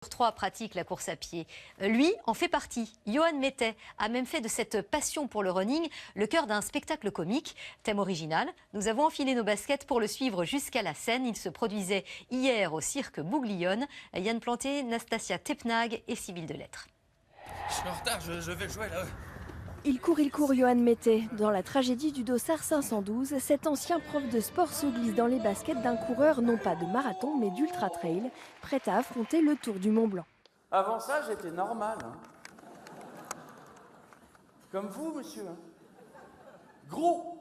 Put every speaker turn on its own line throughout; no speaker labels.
3 pratique la course à pied. Lui en fait partie. Johan Mettet a même fait de cette passion pour le running le cœur d'un spectacle comique. Thème original, nous avons enfilé nos baskets pour le suivre jusqu'à la scène. Il se produisait hier au cirque Bouglione. Yann Planté, Nastasia Tepnag et Sybille Delettre.
Je suis en retard, je vais jouer là.
Il court, Johan Mettet. Dans la tragédie du Dossard 512, cet ancien prof de sport se glisse dans les baskets d'un coureur non pas de marathon mais d'ultra trail, prêt à affronter le Tour du Mont Blanc.
Avant ça, j'étais normal. Comme vous, monsieur. Gros.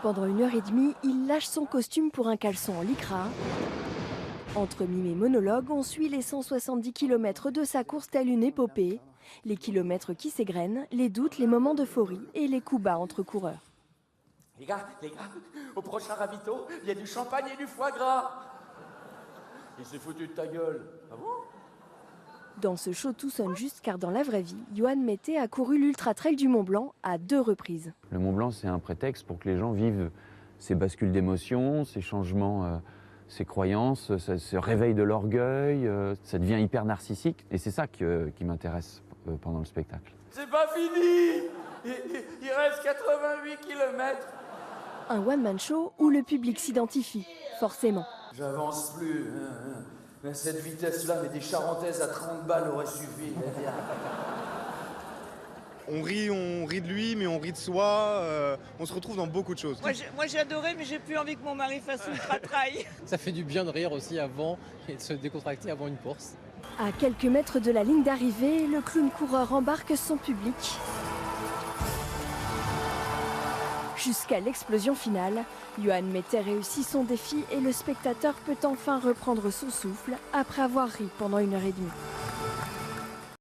Pendant 1h30, il lâche son costume pour un caleçon en lycra. Entre mime et monologue, on suit les 170 km de sa course telle une épopée. Les kilomètres qui s'égrènent, les doutes, les moments d'euphorie et les coups bas entre coureurs.
Les gars, au prochain ravito, il y a du champagne et du foie gras. Il s'est foutu de ta gueule. Ah bon?
Dans ce show, tout sonne juste car dans la vraie vie, Johan Mettet a couru l'Ultra Trail du Mont Blanc à 2 reprises.
Le Mont Blanc, c'est un prétexte pour que les gens vivent ces bascules d'émotions, ces changements, ces croyances, ce réveil de l'orgueil, ça devient hyper narcissique et c'est ça qui m'intéresse pendant le spectacle.
C'est pas fini. Il reste 88 km.
Un one-man show où le public s'identifie, forcément.
J'avance plus. À cette vitesse-là, mais des charentaises à 30 balles auraient suffi.
On rit de lui, mais on rit de soi. On se retrouve dans beaucoup de choses.
Moi j'ai adoré, mais j'ai plus envie que mon mari fasse ultra trail.
Ça fait du bien de rire aussi avant et de se décontracter avant une course.
À quelques mètres de la ligne d'arrivée, le clown coureur embarque son public jusqu'à l'explosion finale. Johan Mettet réussit son défi et le spectateur peut enfin reprendre son souffle après avoir ri pendant 1h30.